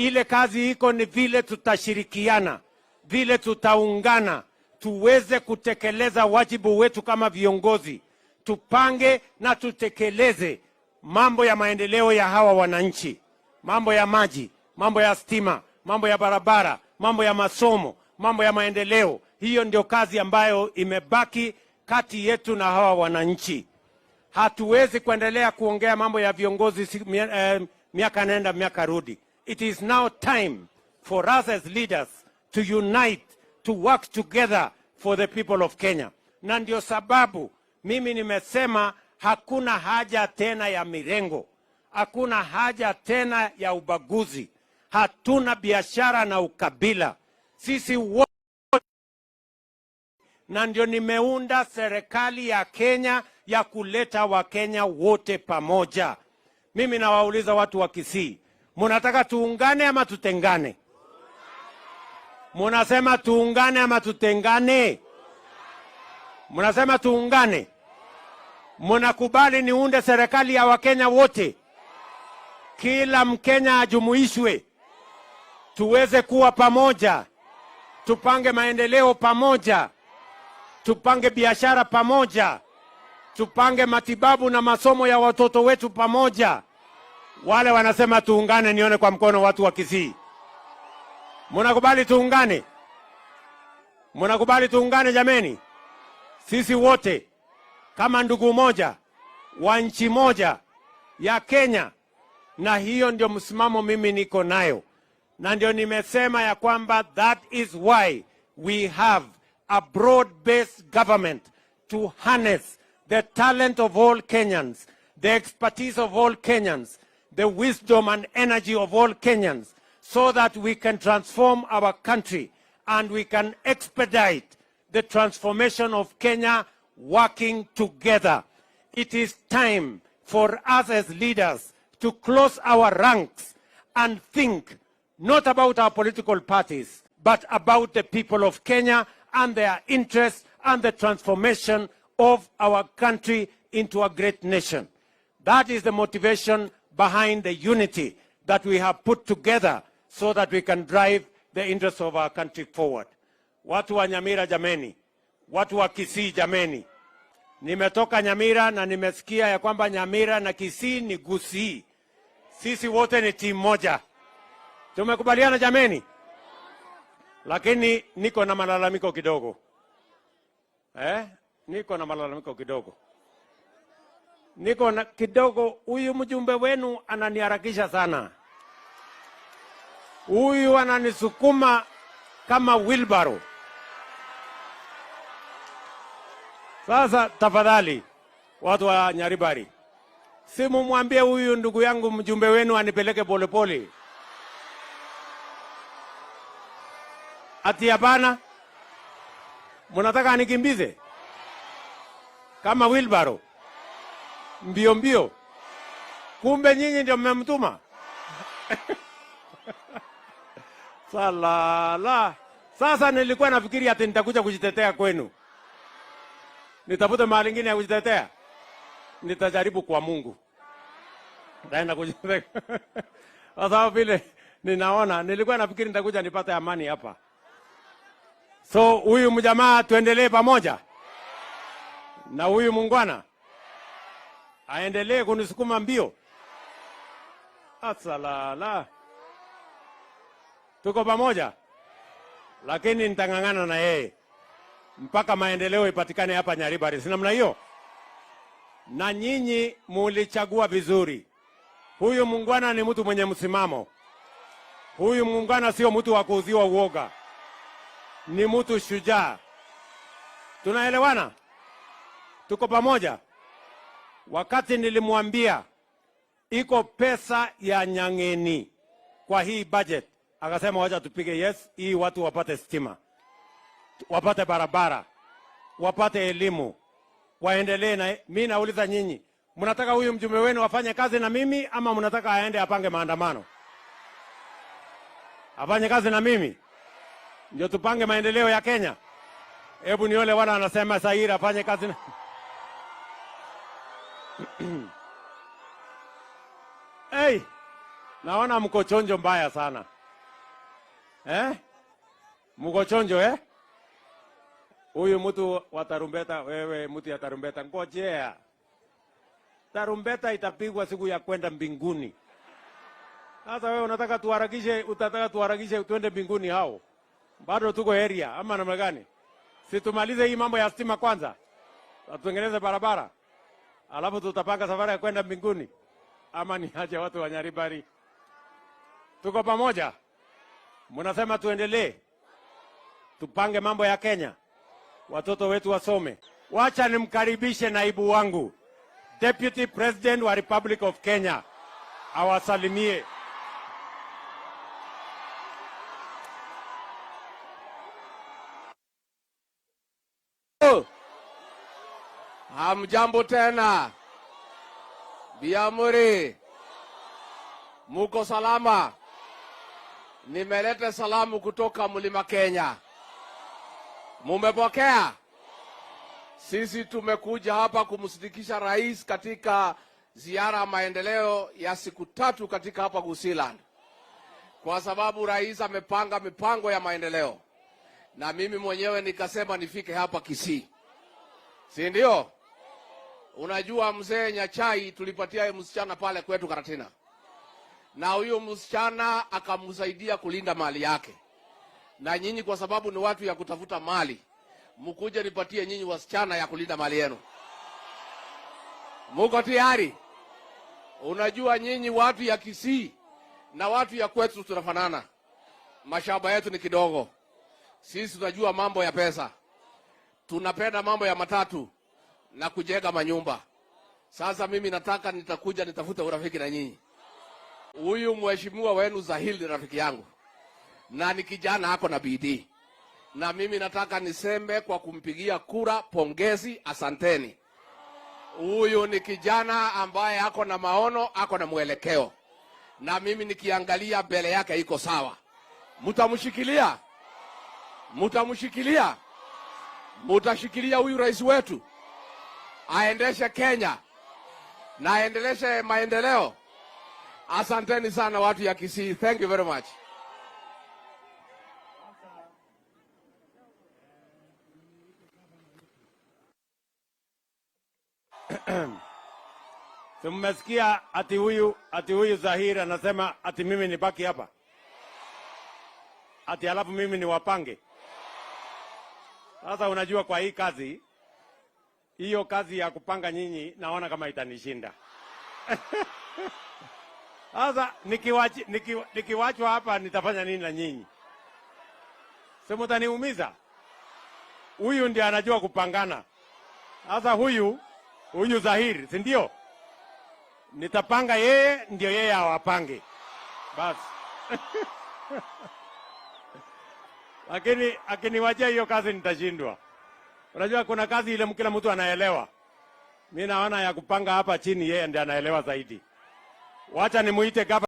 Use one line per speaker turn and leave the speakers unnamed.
Ile kazi iko ni vile tutashirikiana, vile tutaungana, tuweze kutekeleza wajibu wetu kama viongozi. Tupange na tutekeleze mambo ya maendeleo ya hawa wananchi, mambo ya maji, mambo ya stima, mambo ya barabara, mambo ya masomo, mambo ya maendeleo. Hiyo ndio kazi ambayo imebaki kati yetu na hawa wananchi. Hatuwezi kuendelea kuongea mambo ya viongozi miaka nenda miaka rudi. It is now time for us as leaders to unite, to work together for the people of Kenya. Na ndio sababu mimi nimesema hakuna haja tena ya mirengo, hakuna haja tena ya ubaguzi, hatuna biashara na ukabila. Sisi wote, na ndio nimeunda serikali ya Kenya ya kuleta Wakenya wote pamoja. Mimi nawauliza watu wa Kisii, munataka tuungane ama tutengane? Munasema tuungane ama tutengane? Munasema tuungane. Munakubali niunde serikali ya Wakenya wote? Kila Mkenya ajumuishwe, tuweze kuwa pamoja, tupange maendeleo pamoja, tupange biashara pamoja, tupange matibabu na masomo ya watoto wetu pamoja. Wale wanasema tuungane, nione kwa mkono watu wa Kisii. Munakubali tuungane? Munakubali tuungane jameni? Sisi wote kama ndugu moja wa nchi moja ya Kenya. Na hiyo ndio msimamo mimi niko nayo. Na ndio nimesema ya kwamba that is why we have a broad-based government to harness the talent of all Kenyans, the expertise of all Kenyans, the wisdom and energy of all Kenyans, so that we can transform our country and we can expedite the transformation of Kenya working together. It is time for us as leaders to close our ranks and think not about our political parties, but about the people of Kenya and their interests and the transformation of our country into a great nation. That is the motivation behind the unity that we have put together so that we can drive the interests of our country forward. Watu wa Nyamira jameni, watu wa Kisii jameni. Nimetoka Nyamira na nimesikia ya kwamba Nyamira na Kisii ni Gusii. Sisi wote ni timu moja. Tumekubaliana jameni? Lakini niko na malalamiko kidogo. Niko na malalamiko kidogo. Niko na kidogo, huyu mjumbe wenu ananiharakisha sana. Huyu ananisukuma kama wheelbarrow. Sasa tafadhali watu wa Nyaribari, simu mwambie huyu ndugu yangu mjumbe wenu anipeleke polepole. Ati hapana? Munataka anikimbize kama wheelbarrow? Mbio mbio. Kumbe nyinyi ndio mmemtuma. Salala. Sasa nilikuwa nafikiri ati nitakuja kujitetea kwenu. Nitafute mahali nyingine ya kujitetea. Nitajaribu kwa Mungu. Naenda kujitetea. Sasa vile ninaona nilikuwa nafikiri nitakuja nipate amani hapa. So huyu mjamaa tuendelee pamoja. Na huyu mungwana aendelee kunisukuma mbio. Asalala. Tuko pamoja. Lakini nitangangana na yeye mpaka maendeleo ipatikane hapa Nyaribari. Sina mna hiyo? Na nyinyi mulichagua vizuri. Huyu mungwana ni mtu mwenye msimamo. Huyu mungwana sio mtu wa kuuziwa uoga. Ni mtu shujaa. Tunaelewana? Tuko pamoja? Wakati nilimwambia iko pesa ya Nyang'eni kwa hii budget, akasema wacha tupige yes, hii watu wapate stima, wapate barabara, wapate elimu, waendelee. Na mimi nauliza nyinyi, mnataka huyu mjumbe wenu afanye kazi na mimi ama mnataka aende apange maandamano? Afanye kazi na mimi ndio tupange maendeleo ya Kenya. Hebu niole wana anasema Saira afanye kazi na Hey, Naona mko chonjo mbaya sana. Mko chonjo Huyu mtu wa tarumbeta, wewe mtu ya tarumbeta, ngojea. Tarumbeta itapigwa siku ya kwenda mbinguni. Sasa wewe unataka tuharakishe tuende mbinguni hao? Bado tuko area ama namna gani? Si tumalize hii mambo ya stima kwanza. Tutengeneze barabara. Alafu tutapanga safari ya kwenda mbinguni. Ama ni aje watu wa Nyaribari? Tuko pamoja? Mnasema tuendelee. Tupange mambo ya Kenya. Watoto wetu wasome. Wacha nimkaribishe naibu wangu, Deputy President wa Republic of Kenya. Awasalimie.
Hamjambo tena. Biamuri. Muko salama? Nimeleta salamu kutoka Mlima Kenya. Mumepokea? Sisi tumekuja hapa kumsindikisha rais katika ziara ya maendeleo ya siku 3 katika hapa Gusiland. Kwa sababu rais amepanga mipango ya maendeleo. Na mimi mwenyewe nikasema nifike hapa Kisii. Si ndio? Unajua mzee Nyachai tulipatia msichana pale kwetu Karatina. Na huyo msichana akamsaidia kulinda mali yake. Na nyinyi kwa sababu ni watu ya kutafuta mali, mkuje nipatie nyinyi wasichana ya kulinda mali yenu. Muko tayari? Unajua nyinyi watu ya Kisii na watu ya kwetu tunafanana. Mashamba yetu ni kidogo. Sisi tunajua mambo ya pesa. Tunapenda mambo ya matatu na kujenga manyumba. Sasa mimi nataka nitakuja nitafuta urafiki na nyinyi. Huyu mheshimiwa wenu Zahil ni rafiki yangu. Na ni kijana ako na bidii. Na mimi nataka niseme kwa kumpigia kura pongezi, asanteni. Huyu ni kijana ambaye ako na maono, ako na mwelekeo. Na mimi nikiangalia mbele yake iko sawa. Mtamshikilia? Mtamshikilia? Mtashikilia huyu rais wetu aendeshe Kenya na aendeleshe maendeleo. Asanteni sana watu ya Kisii. Thank you very much.
Tumesikia ati huyu Zahir anasema ati mimi nibaki hapa. Ati alafu mimi ni wapange. Sasa unajua kwa hii kazi, hiyo kazi ya kupanga nyinyi naona kama itanishinda. Sasa nikiwachwa hapa nitafanya nini na nyinyi? Sema mtaniumiza. Huyu ndiye anajua kupangana. Sasa huyu Zahir, si ndio? Nitapanga yeye, ndio yeye awapange. Basi. Lakini akiniwachia hiyo kazi nitashindwa. Unajua kuna kazi ile kila mtu anaelewa. Mimi naona ya kupanga hapa chini yeye ndiye anaelewa zaidi. Wacha nimuite gavana.